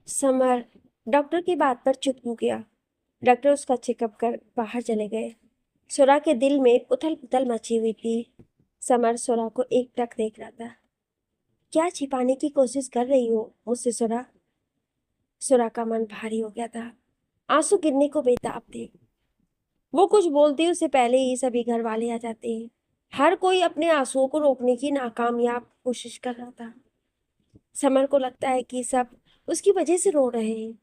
Summer doctor की बात पर चुप हो गया। डॉक्टर उसका चेकअप कर बाहर चले गए। सुरा के दिल में उथल पुथल मची हुई थी। समर सुरा को एकटक देख रहा था। क्या छिपाने की कोशिश कर रही हो मुझसे सुरा? सुरा का मन भारी हो गया था। आंसू गिरने को बेताब थे। वो कुछ बोलती उससे पहले ही सभी घर वाले आ जाते हैं। हर कोई अपने आंसुओं को रोकने की नाकामयाब कोशिश कर रहा था। समर को लगता है कि सब उसकी वजह से रो रहे हैं।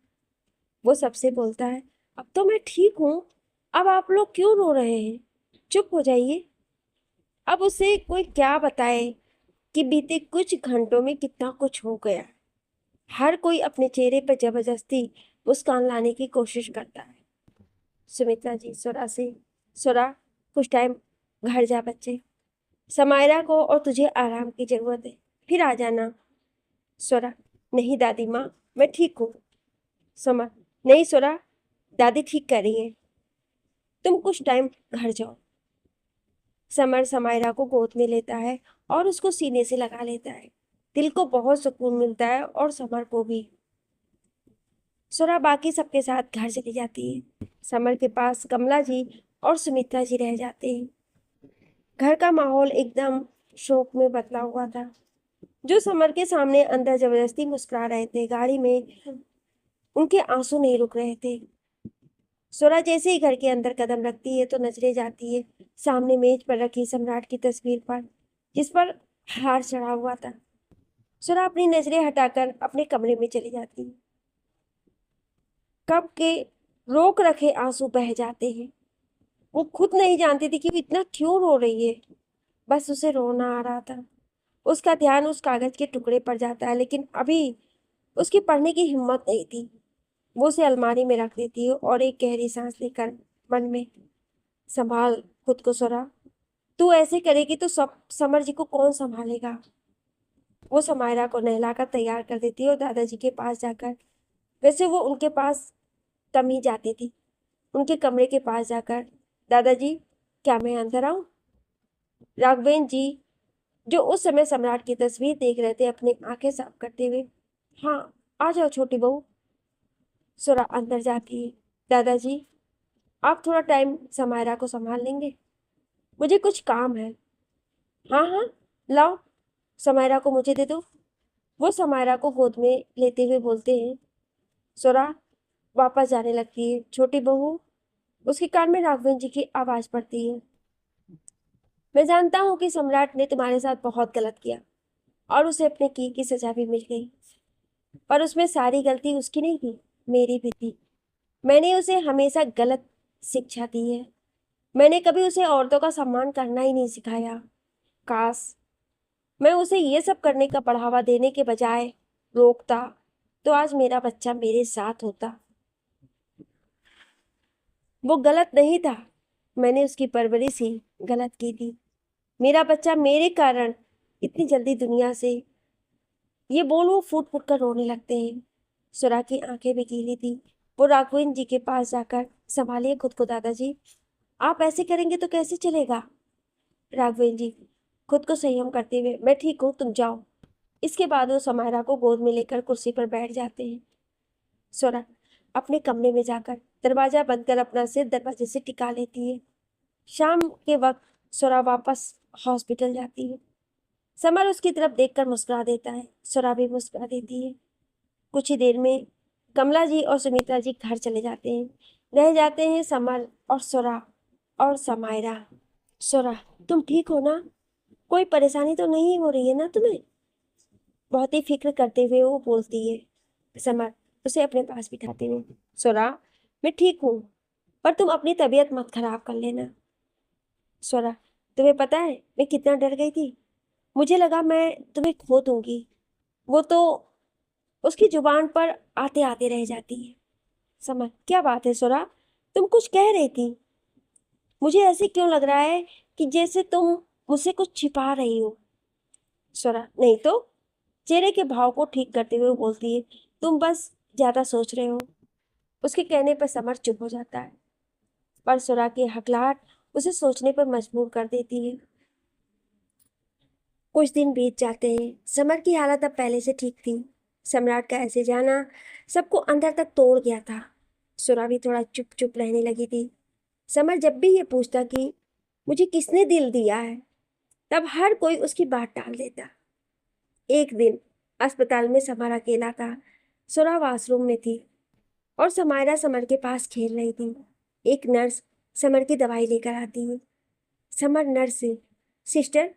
वो सबसे बोलता है, अब तो मैं ठीक हूँ। अब आप लोग क्यों रो रहे हैं? चुप हो जाइए। अब उसे कोई क्या बताए कि बीते कुछ घंटों में कितना कुछ हो गया। हर कोई अपने चेहरे पर जबरदस्ती मुस्कान लाने की कोशिश करता है। सुमित्रा जी सुरा से, सुरा कुछ टाइम घर जा बच्चे। समायरा को और तुझे आराम की जरूरत है, फिर आ जाना। सुरा, नहीं दादी माँ, मैं ठीक हूँ। समर, नहीं सुरा, दादी ठीक कर रही है, तुम कुछ टाइम घर जाओ। समर समायरा को गोद में लेता है और उसको सीने से लगा लेता है। दिल को बहुत सुकून मिलता है और समर को भी। सुरा बाकी सबके साथ घर चली जाती है। समर के पास कमला जी और सुमित्रा जी रह जाते हैं। घर का माहौल एकदम शोक में बदला हुआ था। जो समर के सामने अंदर जबरदस्ती मुस्कुरा रहे थे, गाड़ी में उनके आंसू नहीं रुक रहे थे। सुरा जैसे ही घर के अंदर कदम रखती है तो नजरें जाती है सामने मेज पर रखी सम्राट की तस्वीर पर, जिस पर हार चढ़ा हुआ था। सुरा अपनी नजरें हटाकर अपने कमरे में चली जाती है। कब के रोक रखे आंसू बह जाते हैं। वो खुद नहीं जानती थी कि वो इतना क्यों रो रही है। बस उसे रोना आ रहा था। उसका ध्यान उस कागज के टुकड़े पर जाता है, लेकिन अभी उसकी पढ़ने की हिम्मत नहीं थी। वो उसे अलमारी में रख देती है और एक गहरी सांस लेकर मन में, संभाल खुद को सुरा, तू ऐसे करेगी तो सब समर जी को कौन संभालेगा। वो समायरा को नहलाकर तैयार कर देती है और दादाजी के पास जाकर, वैसे वो उनके पास कम ही जाती थी, उनके कमरे के पास जाकर, दादाजी क्या मैं अंदर आऊं? राघवेंद्र जी, जो उस समय सम्राट की तस्वीर देख रहे थे, अपनी आंखें साफ करते हुए, हाँ आ जाओ छोटी बहू। सुरा अंदर जाती है। दादाजी, आप थोड़ा टाइम समायरा को संभाल लेंगे? मुझे कुछ काम है। हाँ हाँ, लाओ समायरा को मुझे दे दो। वो समायरा को गोद में लेते हुए बोलते हैं। सुरा वापस जाने लगती है। छोटी बहू, उसके कान में राघवेंद्र जी की आवाज पड़ती है। मैं जानता हूँ कि सम्राट ने तुम्हारे साथ बहुत गलत किया और उसे अपने की सजा भी मिल गई, पर उसमें सारी गलती उसकी नहीं थी, मेरी भी थी। मैंने उसे हमेशा गलत शिक्षा दी है। मैंने कभी उसे औरतों का सम्मान करना ही नहीं सिखाया। काश मैं उसे ये सब करने का बढ़ावा देने के बजाय रोकता, तो आज मेरा बच्चा मेरे साथ होता। वो गलत नहीं था, मैंने उसकी परवरिश ही गलत की थी। मेरा बच्चा मेरे कारण इतनी जल्दी दुनिया से, ये बोल वो फूट फूट कर रोने लगते हैं। सुरा की आंखें भी गीली थी। वो राघवेंद्र जी के पास जाकर, संभालिए खुद को दादाजी, आप ऐसे करेंगे तो कैसे चलेगा? राघवेंद्र जी खुद को संयम करते हुए, मैं ठीक हूँ, तुम जाओ। इसके बाद वो समायरा को गोद में लेकर कुर्सी पर बैठ जाते हैं। सुरा अपने कमरे में जाकर दरवाजा बंद कर अपना सिर दरवाजे से टिका लेती है। शाम के वक्त सुरा वापस हॉस्पिटल जाती है। समर उसकी तरफ देखकर मुस्कुरा देता है। सुरा भी मुस्कुरा देती है। कुछ ही देर में कमला जी और सुमित्रा जी घर चले जाते हैं। रह जाते हैं समर और सुरा और समायरा। सुरा, तुम ठीक हो ना? कोई परेशानी तो नहीं हो रही है ना तुम्हें? बहुत ही फिक्र करते हुए वो बोलती है। समर उसे अपने पास बिठाते हुए, सुरा मैं ठीक हूँ, पर तुम अपनी तबीयत मत खराब कर लेना। सुरा, तुम्हें पता है मैं कितना डर गई थी। मुझे लगा मैं तुम्हें खो दूंगी। वो तो उसकी जुबान पर आते आते रह जाती है। समझ, क्या बात है सुरा, तुम कुछ कह रही थी? मुझे ऐसे क्यों लग रहा है कि जैसे तुम मुझसे कुछ छिपा रही हो। सुरा, नहीं तो, चेहरे के भाव को ठीक करते हुए बोलती है, तुम बस ज्यादा सोच रहे हो। उसके कहने पर समर चुप हो जाता है, पर सुरा की हकलाहट उसे सोचने पर मजबूर कर देती है। कुछ दिन बीत जाते हैं। समर की हालत अब पहले से ठीक थी। सम्राट का ऐसे जाना सबको अंदर तक तोड़ गया था। सुरा भी थोड़ा चुप चुप रहने लगी थी। समर जब भी ये पूछता कि मुझे किसने दिल दिया है, तब हर कोई उसकी बात टाल देता। एक दिन अस्पताल में समर अकेला था। सुरा वॉशरूम में थी और समायरा समर के पास खेल रही थी। एक नर्स समर की दवाई लेकर आती है। समर नर्स से, सिस्टर,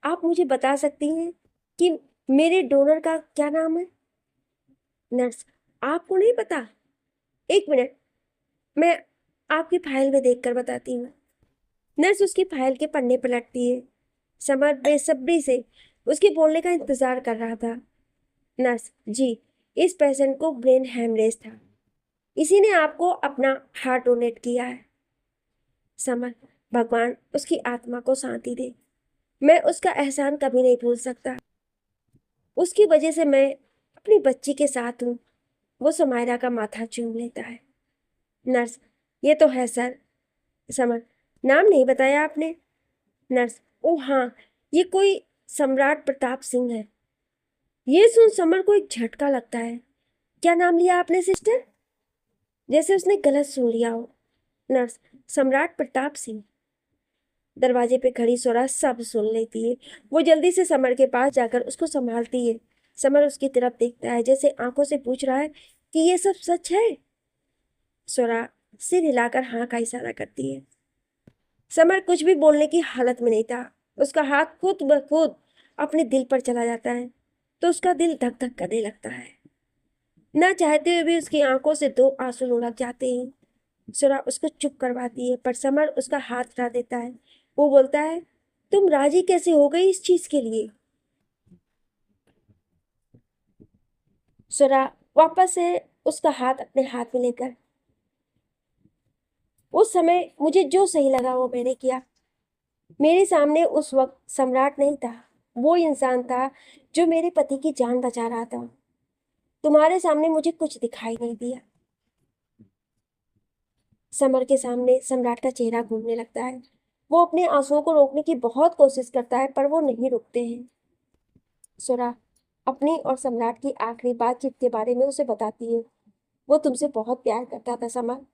आप मुझे बता सकती हैं कि मेरे डोनर का क्या नाम है? नर्स, आपको नहीं पता? एक मिनट, मैं आपकी फाइल में देखकर बताती हूँ। नर्स उसकी फाइल के पन्ने पलटती है। समर बेसब्री से उसके बोलने का इंतजार कर रहा था। नर्स, जी, इस पेशेंट को ब्रेन हेमरेज था। इसी ने आपको अपना हार्ट डोनेट किया है। समर, भगवान उसकी आत्मा को शांति दे। मैं उसका एहसान कभी नहीं भूल सकता। उसकी वजह से मैं अपनी बच्ची के साथ हूँ। वो समायरा का माथा चूम लेता है। नर्स, ये तो है सर। समर, नाम नहीं बताया आपने? नर्स, ओ हाँ, ये कोई सम्राट प्रताप सिंह है। ये सुन समर को एक झटका लगता है। क्या नाम लिया आपने सिस्टर? जैसे उसने गलत सुन लिया हो। नर्स, सम्राट प्रताप सिंह। दरवाजे पे खड़ी सोरा सब सुन लेती है। वो जल्दी से समर के पास जाकर उसको संभालती है। समर उसकी तरफ देखता है, जैसे आंखों से पूछ रहा है कि ये सब सच है। सोरा सिर हिलाकर हाँ का इशारा करती है। समर कुछ भी बोलने की हालत में नहीं था। उसका हाथ खुद ब खुद अपने दिल पर चला जाता है तो उसका दिल धक धक करने लगता है। ना चाहते हुए भी उसकी आंखों से दो आंसू लुढ़क जाते हैं। सुरा उसको चुप करवाती है, पर समर उसका हाथ हटा देता है। वो बोलता है, तुम राजी कैसे हो गई इस चीज के लिए? सुरा वापस से उसका हाथ अपने हाथ में लेकर, उस समय मुझे जो सही लगा वो मैंने किया। मेरे सामने उस वक्त सम्राट नहीं था, वो इंसान था जो मेरे पति की जान बचा रहा था। तुम्हारे सामने मुझे कुछ दिखाई नहीं दिया। समर के सामने सम्राट का चेहरा घूमने लगता है। वो अपने आंसुओं को रोकने की बहुत कोशिश करता है, पर वो नहीं रुकते हैं। सुरा अपनी और सम्राट की आखिरी बातचीत के बारे में उसे बताती है। वो तुमसे बहुत प्यार करता था समर।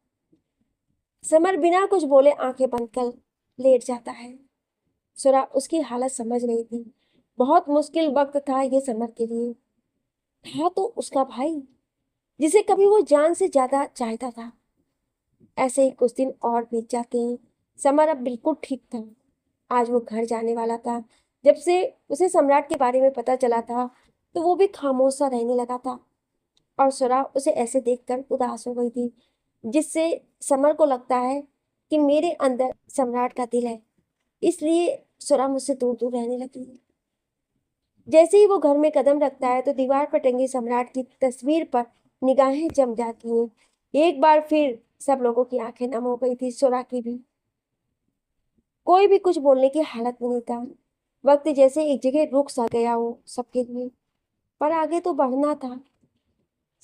समर बिना कुछ बोले आंखें बंद कर लेट जाता है। सुरा उसकी हालत समझ रही थी। बहुत मुश्किल वक्त था ये समर के लिए। था तो उसका भाई, जिसे कभी वो जान से ज्यादा चाहता था। ऐसे ही कुछ दिन और बीत जाते हैं। समर अब बिल्कुल ठीक था। आज वो घर जाने वाला था। जब से उसे सम्राट के बारे में पता चला था, तो वो भी खामोश सा रहने लगा था। और सुरा उसे ऐसे देखकर उदास हो गई थी, जिससे समर को लगता है कि मेरे अंदर सम्राट का दिल है, इसलिए सुरा मुझसे दूर दूर रहने लगी। जैसे ही वो घर में कदम रखता है तो दीवार पर टंगी सम्राट की तस्वीर पर निगाहें जम जाती हैं। एक बार फिर सब लोगों की आंखें नम हो गई थी, सुरा की भी। कोई भी कुछ बोलने की हालत में नहीं था। वक्त जैसे एक जगह रुक सा गया हो सबके लिए, पर आगे तो बढ़ना था।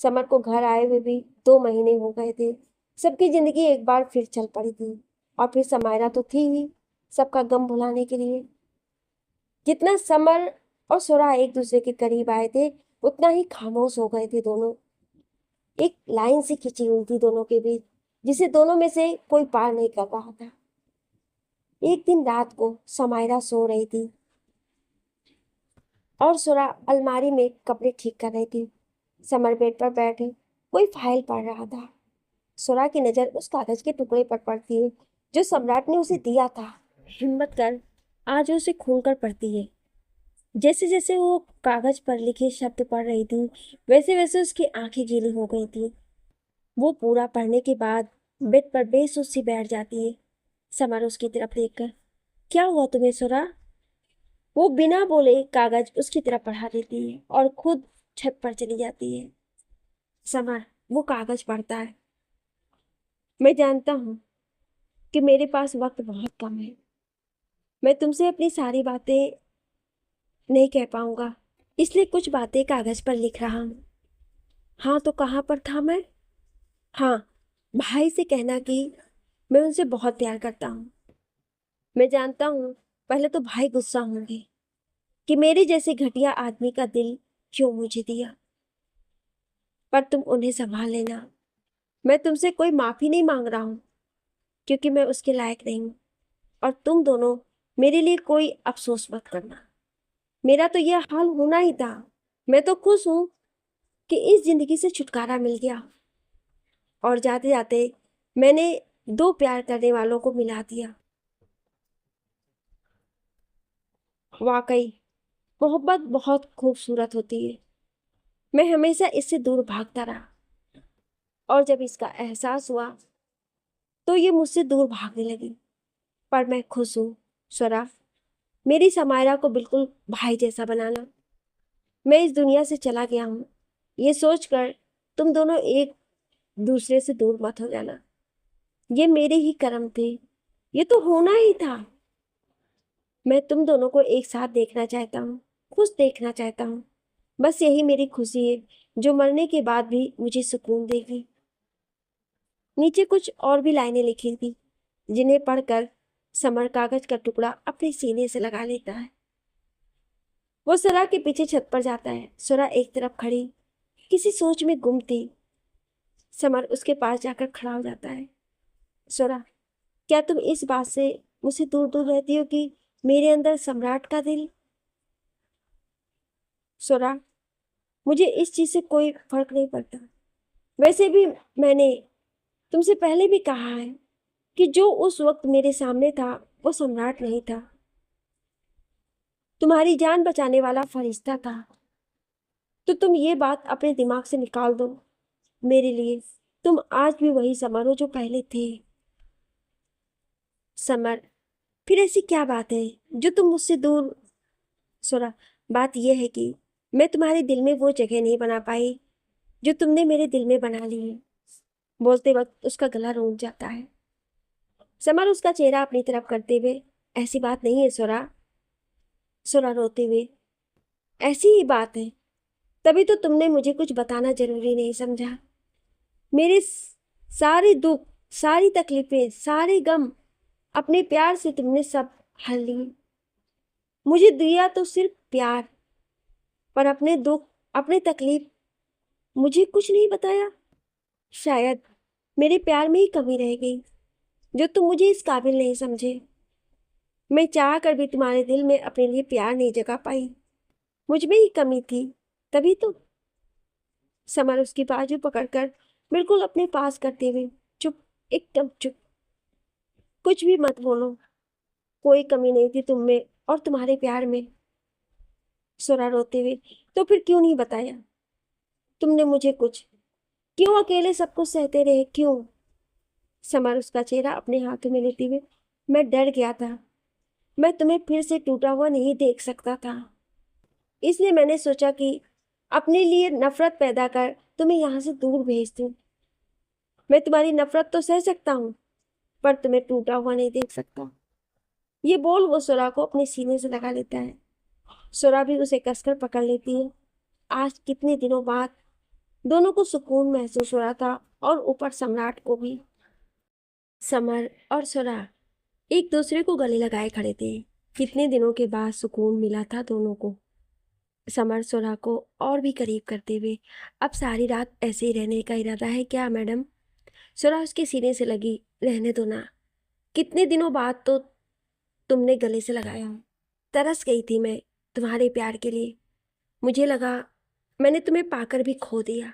समर को घर आए हुए भी 2 महीने हो गए थे। सबकी जिंदगी एक बार फिर चल पड़ी थी। और फिर समायरा तो थी ही सबका गम भुलाने के लिए। जितना समर और सुरा एक दूसरे के करीब आए थे, उतना ही खामोश हो गए थे दोनों। एक लाइन सी खिंची हुई थी दोनों के बीच, जिसे दोनों में से कोई पार नहीं कर रहा था। एक दिन रात को समायरा सो रही थी और सुरा अलमारी में कपड़े ठीक कर रही थी। समर बेड पर बैठे कोई फाइल पढ़ रहा था। सुरा की नजर उस कागज के टुकड़े पर पड़ती है जो सम्राट ने उसे दिया था। हिम्मत कर आज उसे खोलकर पढ़ती है। जैसे जैसे वो कागज पर लिखे शब्द पढ़ रही थी, वैसे वैसे उसकी आंखें गीली हो गई थी। वो पूरा पढ़ने के बाद बेड पर बेसुध सी बैठ जाती है। समर उसकी तरफ देखकर, क्या हुआ तुम्हें सुरा? वो बिना बोले कागज उसकी तरफ बढ़ा देती है और खुद छत पर चली जाती है। समर वो कागज पढ़ता है। मैं जानता हूँ कि मेरे पास वक्त बहुत कम है। मैं तुमसे अपनी सारी बातें नहीं कह पाऊंगा, इसलिए कुछ बातें कागज पर लिख रहा हूँ। हाँ, तो कहाँ पर था मैं? हाँ, भाई से कहना कि मैं उनसे बहुत प्यार करता हूँ। मैं जानता हूँ पहले तो भाई गुस्सा होंगे कि मेरे जैसे घटिया आदमी का दिल क्यों मुझे दिया, पर तुम उन्हें संभाल लेना। मैं तुमसे कोई माफी नहीं मांग रहा हूँ, क्योंकि मैं उसके लायक नहीं हूँ। और तुम दोनों मेरे लिए कोई अफसोस मत करना। मेरा तो यह हाल होना ही था। मैं तो खुश हूँ कि इस जिंदगी से छुटकारा मिल गया। और जाते जाते मैंने दो प्यार करने वालों को मिला दिया। वाकई मोहब्बत बहुत खूबसूरत होती है। मैं हमेशा इससे दूर भागता रहा, और जब इसका एहसास हुआ तो ये मुझसे दूर भागने लगी। पर मैं खुश हूँ स्वरा, मेरी समायरा को बिल्कुल भाई जैसा बनाना। मैं इस दुनिया से चला गया हूँ, ये सोचकर तुम दोनों एक दूसरे से दूर मत हो जाना। ये मेरे ही कर्म थे, ये तो होना ही था। मैं तुम दोनों को एक साथ देखना चाहता हूँ, खुश देखना चाहता हूँ। बस यही मेरी खुशी है, जो मरने के बाद भी मुझे सुकून देगी। नीचे कुछ और भी लाइनें लिखी थी, जिन्हें पढ़कर समर कागज का टुकड़ा अपने सीने से लगा लेता है। वो सुरा के पीछे छत पर जाता है। सुरा एक तरफ खड़ी किसी सोच में गुम थी। समर उसके पास जाकर खड़ा हो जाता है। सुरा, क्या तुम इस बात से मुझसे दूर दूर रहती हो कि मेरे अंदर सम्राट का दिल? सुरा, मुझे इस चीज से कोई फर्क नहीं पड़ता। वैसे भी मैंने तुमसे पहले भी कहा है कि जो उस वक्त मेरे सामने था वो सम्राट नहीं था, तुम्हारी जान बचाने वाला फरिश्ता था। तो तुम ये बात अपने दिमाग से निकाल दो। मेरे लिए तुम आज भी वही समर हो जो पहले थे। समर, फिर ऐसी क्या बात है जो तुम मुझसे दूर? सुरा, बात यह है कि मैं तुम्हारे दिल में वो जगह नहीं बना पाई जो तुमने मेरे दिल में बना ली है। बोलते वक्त उसका गला रूंझ जाता है। समर उसका चेहरा अपनी तरफ करते हुए, ऐसी बात नहीं है सुरा। सुरा रोते हुए, ऐसी ही बात है। तभी तो तुमने मुझे कुछ बताना जरूरी नहीं समझा। मेरे सारे दुख, सारी तकलीफें, सारे गम अपने प्यार से तुमने सब हल लिए। मुझे दिया तो सिर्फ प्यार, पर अपने दुख, अपने तकलीफ मुझे कुछ नहीं बताया। शायद मेरे प्यार में ही कमी रह गई, जो तुम मुझे इस काबिल नहीं समझे। मैं चाह कर भी तुम्हारे दिल में अपने लिए प्यार नहीं जगा पाई। मुझ में ही कमी थी, तभी तो। समर उसकी बाजू पकड़कर बिल्कुल अपने पास करते हुए, चुप, एकदम चुप, कुछ भी मत बोलो। कोई कमी नहीं थी तुम में और तुम्हारे प्यार में। सुरा रोते हुए, तो फिर क्यों नहीं बताया तुमने मुझे कुछ? क्यों अकेले सब कुछ सहते रहे, क्यों? समर उसका चेहरा अपने हाथों में लेते हुए, मैं डर गया था। मैं तुम्हें फिर से टूटा हुआ नहीं देख सकता था, इसलिए मैंने सोचा कि अपने लिए नफरत पैदा कर तुम्हें यहाँ से दूर भेज दूं। मैं तुम्हारी नफरत तो सह सकता हूँ, पर तुम्हें टूटा हुआ नहीं देख सकता। ये बोल वो सुरा को अपने सीने से लगा लेता है। सुरा भी उसे कसकर पकड़ लेती है। आज कितने दिनों बाद दोनों को सुकून महसूस हो रहा था, और ऊपर सम्राट को भी। समर और सुरा एक दूसरे को गले लगाए खड़े थे। कितने दिनों के बाद सुकून मिला था दोनों को। समर सुरा को और भी करीब करते हुए, अब सारी रात ऐसे ही रहने का इरादा है क्या मैडम? सुरा उसके सीने से लगी, रहने दो ना। कितने दिनों बाद तो तुमने गले से लगाया। तरस गई थी मैं तुम्हारे प्यार के लिए। मुझे लगा मैंने तुम्हें पाकर भी खो दिया।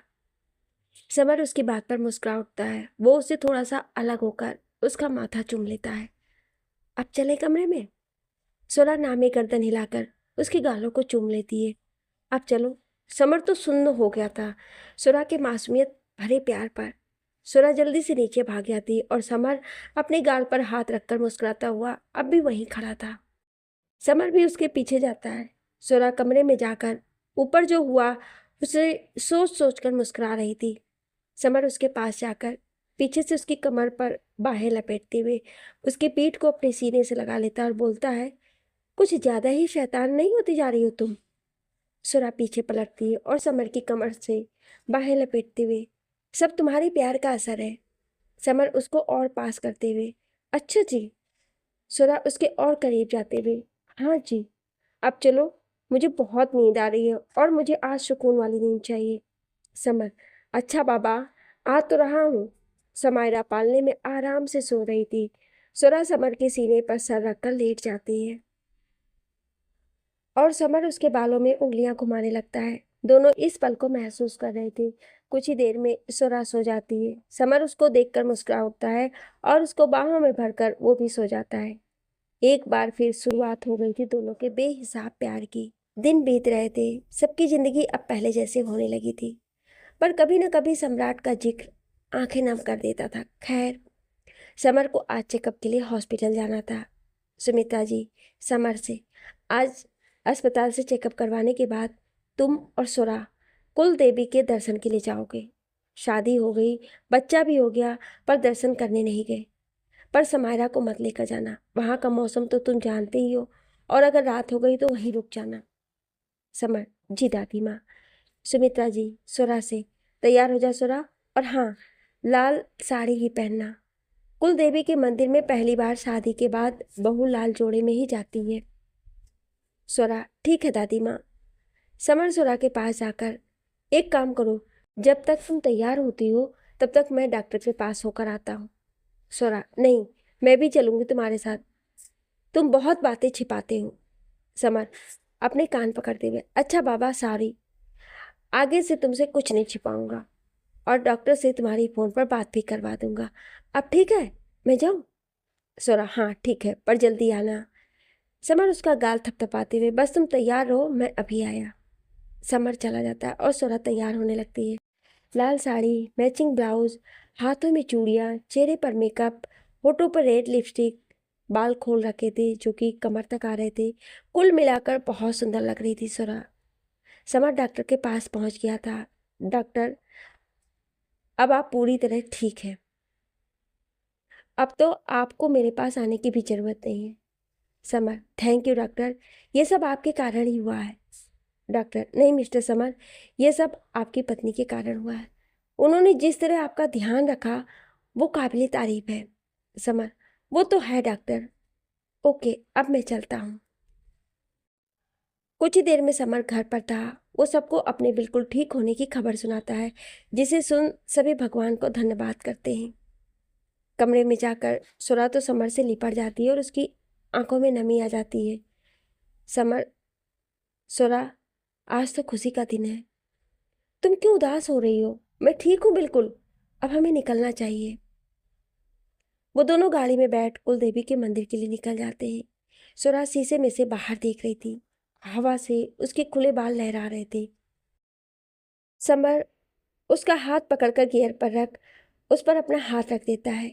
समर उसकी बात पर मुस्कुरा उठता है। वो उससे थोड़ा सा अलग होकर उसका माथा चूम लेता है। अब चले कमरे में? सुरा नामे गर्दन हिलाकर उसके गालों को चूम लेती है। अब चलो। समर तो सुन्न हो गया था सुरा के मासूमियत भरे प्यार पर। सुरा जल्दी से नीचे भाग जाती और समर अपने गाल पर हाथ रखकर मुस्कुराता हुआ अब भी वहीं खड़ा था। समर भी उसके पीछे जाता है। सुरा कमरे में जाकर ऊपर जो हुआ उसे सोच सोच कर मुस्कुरा रही थी। समर उसके पास जाकर पीछे से उसकी कमर पर बाहें लपेटते हुए उसकी पीठ को अपने सीने से लगा लेता और बोलता है, कुछ ज्यादा ही शैतान नहीं होती जा रही हो तुम? सुरा पीछे पलटती है और समर की कमर से बाहें लपेटते हुए, सब तुम्हारे प्यार का असर है। समर उसको और पास करते हुए, अच्छा जी। सुरा उसके और करीब जाते हुए, हाँ जी। अब चलो, मुझे बहुत नींद आ रही है और मुझे आज सुकून वाली नींद चाहिए। समर, अच्छा बाबा, आ तो रहा हूँ। समायरा पालने में आराम से सो रही थी। सुरा समर के सीने पर सर रखकर लेट जाती है और समर उसके बालों में उंगलियां घुमाने लगता है। दोनों इस पल को महसूस कर रहे थे। कुछ ही देर में सुरा सो जाती है। समर उसको देखकर मुस्कुरा उठता है और उसको बाहों में भरकर वो भी सो जाता है। एक बार फिर शुरुआत हो गई थी दोनों के बेहिसाब प्यार की। दिन बीत रहे थे, सबकी जिंदगी अब पहले जैसे होने लगी थी, पर कभी न कभी सम्राट का जिक्र आंखें नम कर देता था। खैर, समर को आज चेकअप के लिए हॉस्पिटल जाना था। सुमित्रा जी समर से, आज अस्पताल से चेकअप करवाने के बाद तुम और सुरा कुल देवी के दर्शन के लिए जाओगे। शादी हो गई, बच्चा भी हो गया, पर दर्शन करने नहीं गए। पर समायरा को मत लेकर जाना, वहाँ का मौसम तो तुम जानते ही हो, और अगर रात हो गई तो वहीं रुक जाना। समर, जी दादी माँ। सुमित्रा जी सुरा से, तैयार हो जा सुरा, और हाँ, लाल साड़ी ही पहनना। कुल देवी के मंदिर में पहली बार शादी के बाद बहू लाल जोड़े में ही जाती है। सुरा, ठीक है दादी माँ। समर सुरा के पास जाकर, एक काम करो, जब तक तुम तैयार होती हो तब तक मैं डॉक्टर के पास होकर आता हूँ। सुरा, नहीं, मैं भी चलूंगी तुम्हारे साथ, तुम बहुत बातें छिपाते हो। समर अपने कान पकड़ते हुए, अच्छा बाबा सॉरी, आगे से तुमसे कुछ नहीं छिपाऊंगा और डॉक्टर से तुम्हारी फोन पर बात भी करवा दूंगा। अब ठीक है, मैं जाऊं? सोरा, हाँ ठीक है, पर जल्दी आना। समर उसका गाल थपथपाते हुए, बस तुम तैयार रहो, मैं अभी आया। समर चला जाता है और सोरा तैयार होने लगती है। लाल साड़ी, मैचिंग ब्लाउज, हाथों में चूड़ियाँ, चेहरे पर मेकअप, होठों पर रेड लिपस्टिक, बाल खोल रखे थे जो कि कमर तक आ रहे थे। कुल मिलाकर बहुत सुंदर लग रही थी सोरा। समर डॉक्टर के पास पहुंच गया था। डॉक्टर, अब आप पूरी तरह ठीक हैं, अब तो आपको मेरे पास आने की भी जरूरत नहीं है। समर, थैंक यू डॉक्टर, ये सब आपके कारण ही हुआ है। डॉक्टर, नहीं मिस्टर समर, ये सब आपकी पत्नी के कारण हुआ है। उन्होंने जिस तरह आपका ध्यान रखा वो काबिले तारीफ है। समर, वो तो है डॉक्टर। ओके, अब मैं चलता हूँ। कुछ ही देर में समर घर पर था। वो सबको अपने बिल्कुल ठीक होने की खबर सुनाता है, जिसे सुन सभी भगवान को धन्यवाद करते हैं। कमरे में जाकर सुरा तो समर से लिपट जाती है और उसकी आंखों में नमी आ जाती है। समर, सुरा, आज तो खुशी का दिन है, तुम क्यों उदास हो रही हो? मैं ठीक हूँ बिल्कुल, अब हमें निकलना चाहिए। वो दोनों गाड़ी में बैठ कुलदेवी के मंदिर के लिए निकल जाते हैं। सुरा शीशे में से बाहर देख रही थी। हवा से उसके खुले बाल लहरा रहे थे। समर उसका हाथ पकड़कर गियर पर रख उस पर अपना हाथ रख देता है।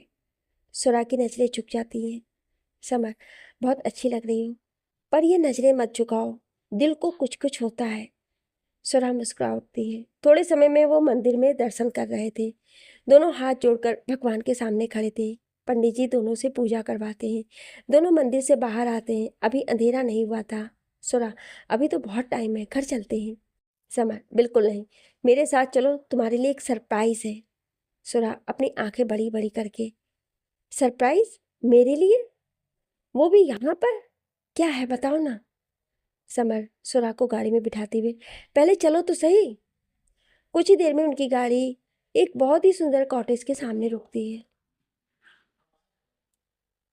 सुरा की नजरें झुक जाती हैं। समर, बहुत अच्छी लग रही हो, पर ये नजरें मत झुकाओ, दिल को कुछ कुछ होता है। सुरा मुस्कुरा उठती है। थोड़े समय में वो मंदिर में दर्शन कर रहे थे। दोनों हाथ जोड़कर भगवान के सामने खड़े थे। पंडित जी दोनों से पूजा करवाते हैं। दोनों मंदिर से बाहर आते हैं। अभी अंधेरा नहीं हुआ था। सुरा, अभी तो बहुत टाइम है, घर चलते हैं। समर, बिल्कुल नहीं, मेरे साथ चलो, तुम्हारे लिए एक सरप्राइज है। सुरा अपनी आंखें बड़ी बड़ी करके, सरप्राइज मेरे लिए, वो भी यहाँ पर, क्या है बताओ ना। समर सुरा को गाड़ी में बिठाते हुए, पहले चलो तो सही। कुछ ही देर में उनकी गाड़ी एक बहुत ही सुंदर कॉटेज के सामने रुकती है।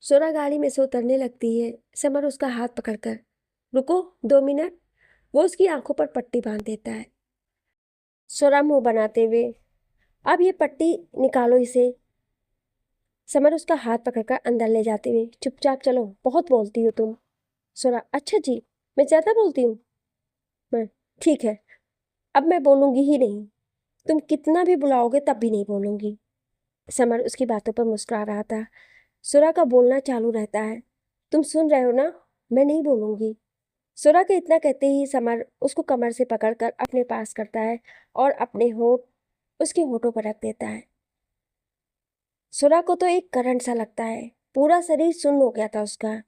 सुरा गाड़ी में से उतरने लगती है। समर उसका हाथ पकड़कर, रुको 2 मिनट, वो उसकी आंखों पर पट्टी बांध देता है। सुरा मुंह बनाते हुए, अब ये पट्टी निकालो इसे। समर उसका हाथ पकड़कर अंदर ले जाते हुए, चुपचाप चलो, बहुत बोलती हो तुम। सुरा, अच्छा जी, मैं ज्यादा बोलती हूँ। मैं, ठीक है, अब मैं बोलूंगी ही नहीं, तुम कितना भी बुलाओगे तब भी नहीं बोलूंगी। समर उसकी बातों पर मुस्कुरा रहा था। सुरा का बोलना चालू रहता है, तुम सुन रहे हो ना, मैं नहीं बोलूंगी। सुरा के इतना कहते ही समर उसको कमर से पकड़कर अपने पास करता है और अपने होंठ उसके होठों पर रख देता है। सुरा को तो एक करंट सा लगता है, पूरा शरीर सुन्न हो गया था उसका।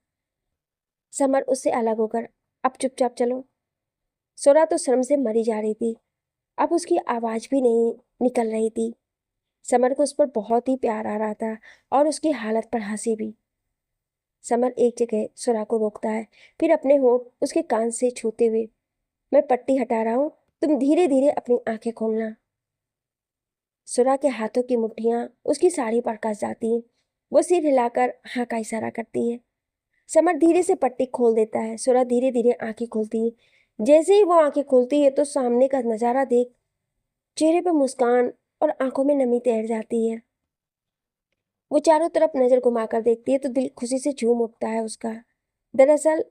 समर उससे अलग होकर, अब चुपचाप चलो। सुरा तो शर्म से मरी जा रही थी, अब उसकी आवाज भी नहीं निकल रही थी। समर को उस पर बहुत ही प्यार आ रहा था और उसकी हालत पर हंसी भी। समर एक जगह सुरा को रोकता है, फिर अपने होंठ उसके कान से छूते हुए, मैं पट्टी हटा रहा हूँ, तुम धीरे धीरे अपनी आंखें खोलना। सुरा के हाथों की मुट्ठियां उसकी साड़ी पर कस जाती हैं। वो सिर हिलाकर हाँ का इशारा करती है। समर धीरे से पट्टी खोल देता है। सुरा धीरे धीरे आंखें खोलती है। जैसे ही वो आंखें खोलती है तो सामने का नजारा देख चेहरे पर मुस्कान और आंखों में नमी तैर जाती है। वो चारों तरफ नजर घुमाकर देखती है तो दिल खुशी से झूम उठता है उसका। दरअसल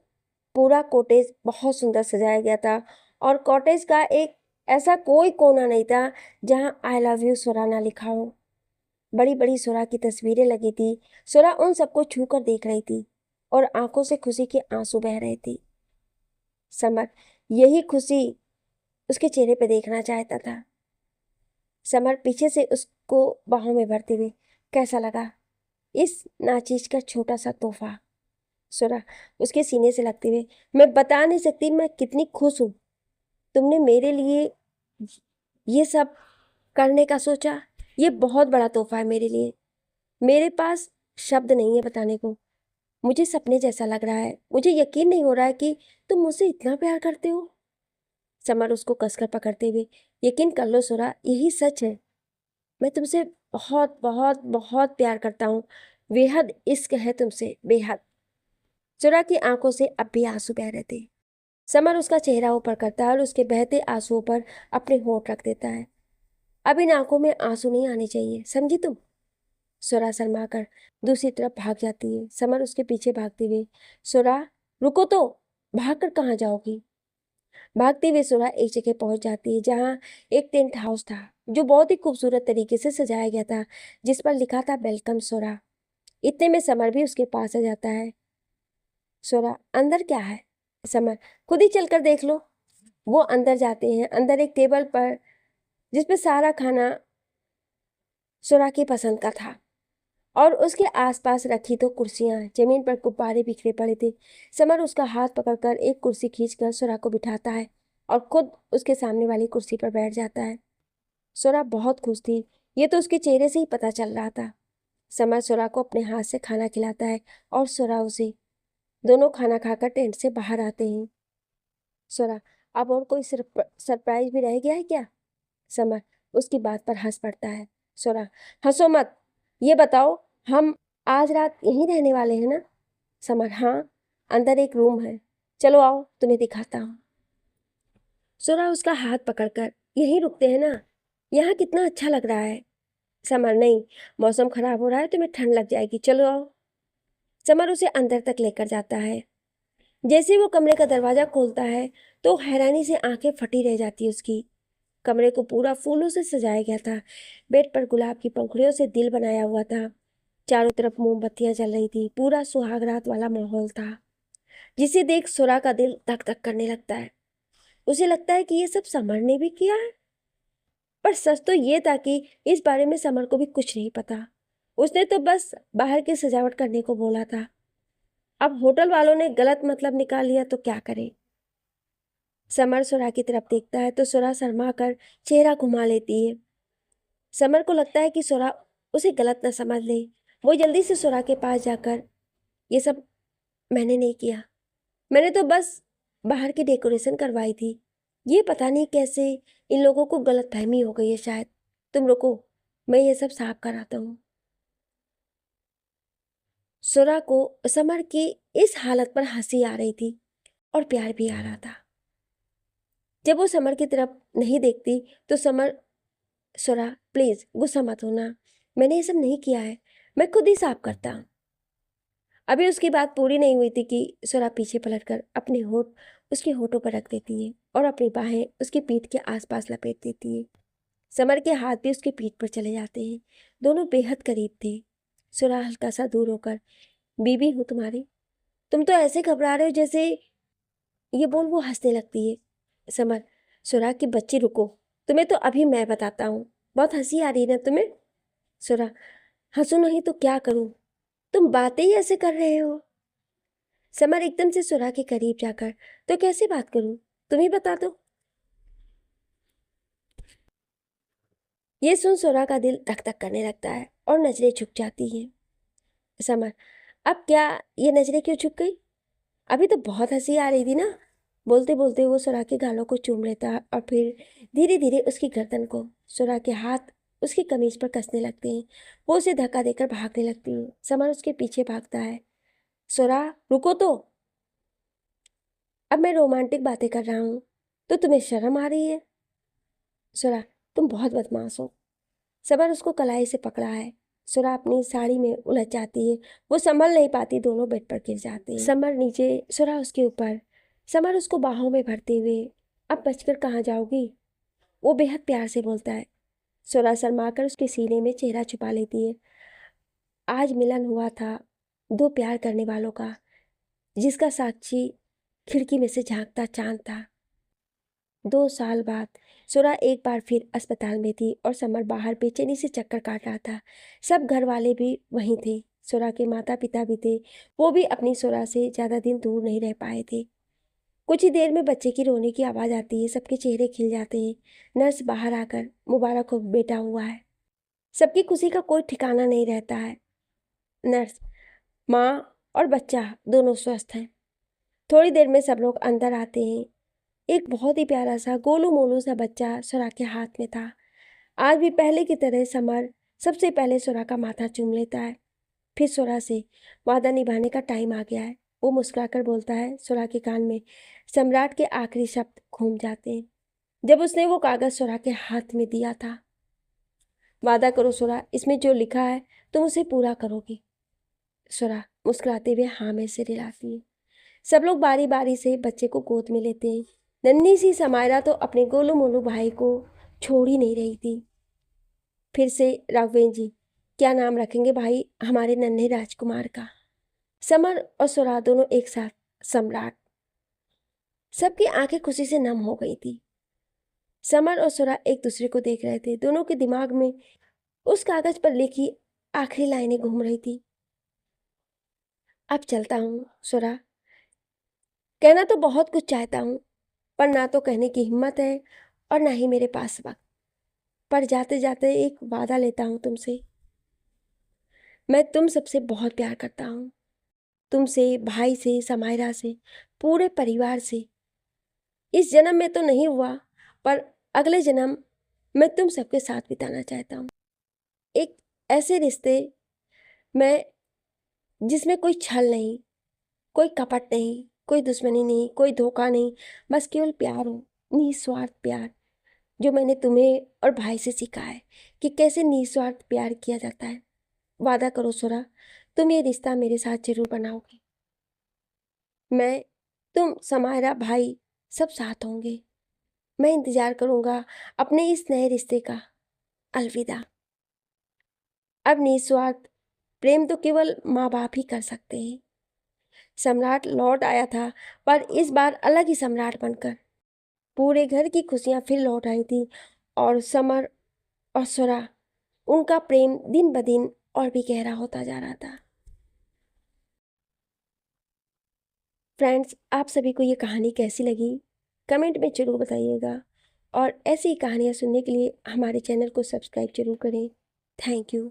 पूरा कॉटेज बहुत सुंदर सजाया गया था और कॉटेज का एक ऐसा कोई कोना नहीं था जहां आई लव यू सुरा ना लिखा हो। बड़ी बड़ी सुरा की तस्वीरें लगी थी। सुरा उन सबको छू कर देख रही थी और आंखों से खुशी के आंसू बह रहे थे। समर यही खुशी उसके चेहरे पे देखना चाहता था। समर पीछे से उसको बाहों में भरते हुए, कैसा लगा इस नाचीज का छोटा सा तोहफा? सुरा उसके सीने से लगते हुए, मैं बता नहीं सकती मैं कितनी खुश हूँ। तुमने मेरे लिए ये सब करने का सोचा। ये बहुत बड़ा तोहफा है मेरे लिए। मेरे पास शब्द नहीं है बताने को। मुझे सपने जैसा लग रहा है। मुझे यकीन नहीं हो रहा है कि तुम मुझसे इतना प्यार करते हो। समर उसको कसकर पकड़ते हुए, यकीन कर लो सुरा, यही सच है। मैं तुमसे बहुत बहुत बहुत प्यार करता हूँ। बेहद इश्क है तुमसे, बेहद। सुरा की आंखों से अब भी आंसू बह रहे थे। समर उसका चेहरा ऊपर करता है और उसके बहते आंसुओं पर अपने होंठ रख देता है। अब इन आंखों में आंसू नहीं आने चाहिए, समझी तुम? सुरा शर्मा कर दूसरी तरफ भाग जाती है। समर उसके पीछे भागते हुए, सुरा रुको तो, भाग कर कहाँ जाओगी? भागते हुए सुरा एक जगह पहुंच जाती है जहाँ एक टेंट हाउस था जो बहुत ही खूबसूरत तरीके से सजाया गया था, जिस पर लिखा था वेलकम सुरा। इतने में समर भी उसके पास आ जाता है। सुरा अंदर क्या है? समर खुद ही चलकर देख लो। वो अंदर जाते हैं। अंदर एक टेबल पर जिसपे सारा खाना सुरा की पसंद का था और उसके आसपास रखी तो कुर्सियां, जमीन पर गुब्बारे बिखरे पड़े थे। समर उसका हाथ पकड़कर एक कुर्सी खींचकर सुरा को बिठाता है और खुद उसके सामने वाली कुर्सी पर बैठ जाता है। सुरा बहुत खुश थी। ये तो उसके चेहरे से ही पता चल रहा था। समर सुरा को अपने हाथ से खाना खिलाता है और सुरा उसे। दोनों खाना खाकर टेंट से बाहर आते हैं। सुरा अब और कोई सरप्राइज भी रह गया है क्या? समर उसकी बात पर हंस पड़ता है। सुरा हंसो मत, ये बताओ हम आज रात यहीं रहने वाले हैं ना? समर हाँ, अंदर एक रूम है, चलो आओ तुम्हें दिखाता हूँ। सुरा उसका हाथ पकड़कर, यहीं रुकते हैं ना, यहाँ कितना अच्छा लग रहा है। समर नहीं, मौसम खराब हो रहा है, तुम्हें ठंड लग जाएगी, चलो आओ। समर उसे अंदर तक लेकर जाता है। जैसे वो कमरे का दरवाजा खोलता है तो हैरानी से आंखें फटी रह जाती है उसकी। कमरे को पूरा फूलों से सजाया गया था। बेड पर गुलाब की पंखुड़ियों से दिल बनाया हुआ था। चारों तरफ मोमबत्तियां जल रही थी। पूरा सुहाग रात वाला माहौल था, जिसे देख सुरा का दिल धक धक करने लगता है। उसे लगता है कि ये सब समर ने भी किया है। पर सच तो ये था कि इस बारे में समर को भी कुछ नहीं पता। उसने तो बस बाहर की सजावट करने को बोला था। अब होटल वालों ने गलत मतलब निकाल लिया तो क्या करे? समर सुरा की तरफ देखता है तो सुरा शर्मा कर चेहरा घुमा लेती है। समर को लगता है कि सुरा उसे गलत न समझ ले। वो जल्दी से सुरा के पास जाकर, ये सब मैंने नहीं किया। मैंने तो बस बाहर की डेकोरेशन करवाई थी। ये पता नहीं कैसे इन लोगों को गलतफहमी हो गई है शायद। तुम रुको, मैं ये सब साफ कराता हूँ। सुरा को समर की इस हालत पर हंसी आ रही थी और प्यार भी आ रहा था। जब वो समर की तरफ नहीं देखती तो समर, सुरा प्लीज गुस्सा मत होना, मैंने ये सब नहीं किया है, मैं खुद ही साफ करता हूँ। अभी उसकी बात पूरी नहीं हुई थी कि सुरा पीछे पलटकर अपने होठ उसके होठों पर रख देती है और अपनी बाहें उसकी पीठ के आसपास लपेट देती है। समर के हाथ भी उसकी पीठ पर चले जाते हैं। दोनों बेहद करीब थे। सुरा हल्का सा दूर होकर, बीबी हूँ तुम्हारी। तुम तो ऐसे घबरा रहे हो जैसे, ये बोल वो हंसने लगती है। समर, सुरा की बच्ची रुको, तुम्हें तो अभी मैं बताता हूँ। बहुत हंसी आ रही है ना तुम्हें? सुरा हंसू नहीं तो क्या करूं, तुम बातें ही ऐसे कर रहे हो। समर एकदम से सुरा के करीब जाकर, तो कैसे बात करूं, तुम ही बता दो। ये सुन सुरा का दिल धक धक करने लगता है और नजरें झुक जाती हैं। समर अब क्या, ये नजरें क्यों झुक गई? अभी तो बहुत हंसी आ रही थी ना। बोलते बोलते वो सुरा के गालों को चूम लेता और फिर धीरे धीरे उसकी गर्दन को सुरा के हाथ उसकी कमीज पर कसने लगते हैं। वो उसे धक्का देकर भागने लगती है। समर उसके पीछे भागता है। सोरा, रुको तो, अब मैं रोमांटिक बातें कर रहा हूँ तो तुम्हें शर्म आ रही है? सोरा, तुम बहुत बदमाश हो। समर उसको कलाई से पकड़ा है। सोरा अपनी साड़ी में उलझ जाती है। वो संभल नहीं पाती, दोनों बेड पर गिर जाते हैं। समर नीचे, सोरा उसके ऊपर। समर उसको बाहों में भरते हुए, अब बचकर कहाँ जाओगी, वो बेहद प्यार से बोलता है। सोरा शर्माकर उसके सीने में चेहरा छुपा लेती है। आज मिलन हुआ था दो प्यार करने वालों का, जिसका साक्षी खिड़की में से झांकता चांद था। 2 साल बाद सोरा एक बार फिर अस्पताल में थी और समर बाहर बेचैनी से चक्कर काट रहा था। सब घर वाले भी वहीं थे। सोरा के माता पिता भी थे। वो भी अपनी सोरा से ज़्यादा दिन दूर नहीं रह पाए थे। कुछ ही देर में बच्चे की रोने की आवाज़ आती है। सबके चेहरे खिल जाते हैं। नर्स बाहर आकर, मुबारक हो बेटा हुआ है। सबकी खुशी का कोई ठिकाना नहीं रहता है। नर्स, माँ और बच्चा दोनों स्वस्थ हैं। थोड़ी देर में सब लोग अंदर आते हैं। एक बहुत ही प्यारा सा गोलू मोलू सा बच्चा सोरा के हाथ में था। आज भी पहले की तरह समर सबसे पहले सोरा का माथा चूम लेता है। फिर सोरा से वादा निभाने का टाइम आ गया है, वो मुस्कुराकर बोलता है। सोरा के कान में सम्राट के आखिरी शब्द घूम जाते हैं जब उसने वो कागज़ सोरा के हाथ में दिया था। वादा करो सोरा, इसमें जो लिखा है तुम उसे पूरा करोगी। सोरा मुस्कुराते हुए हाँ में सिर हिलाती है। सब लोग बारी बारी से बच्चे को गोद में लेते हैं। नन्ही सी समायरा तो अपने गोलू मोलू भाई को छोड़ ही नहीं रही थी। फिर से राघवेंद्र जी, क्या नाम रखेंगे भाई हमारे नन्हे राजकुमार का? समर और सोरा दोनों एक साथ, सम्राट। सबकी आंखें खुशी से नम हो गई थी। समर और सोरा एक दूसरे को देख रहे थे। दोनों के दिमाग में उस कागज पर लिखी आखिरी लाइनें घूम रही थी। अब चलता हूँ सोरा, कहना तो बहुत कुछ चाहता हूँ, पर ना तो कहने की हिम्मत है और ना ही मेरे पास वक्त। पर जाते जाते एक वादा लेता हूँ तुमसे। मैं तुम सबसे बहुत प्यार करता हूँ। तुमसे, भाई से, समायरा से, पूरे परिवार से। इस जन्म में तो नहीं हुआ, पर अगले जन्म मैं तुम सबके साथ बिताना चाहता हूँ। एक ऐसे रिश्ते में जिसमें कोई छल नहीं, कोई कपट नहीं, कोई दुश्मनी नहीं, कोई धोखा नहीं, बस केवल प्यार हो, निस्वार्थ प्यार, जो मैंने तुम्हें और भाई से सीखा है कि कैसे निस्वार्थ प्यार किया जाता है। वादा करो सोरा, तुम ये रिश्ता मेरे साथ जरूर बनाओगे। मैं, तुम, समायरा, भाई सब साथ होंगे। मैं इंतजार करूंगा अपने इस नए रिश्ते का। अलविदा। अब निस्वार्थ प्रेम तो केवल माँ बाप ही कर सकते हैं। सम्राट लौट आया था, पर इस बार अलग ही सम्राट बनकर। पूरे घर की खुशियां फिर लौट आई थी और समर और सोरा, उनका प्रेम दिन ब दिन और भी गहरा होता जा रहा था। फ्रेंड्स, आप सभी को ये कहानी कैसी लगी कमेंट में ज़रूर बताइएगा और ऐसी ही कहानियाँ सुनने के लिए हमारे चैनल को सब्सक्राइब जरूर करें। Thank you.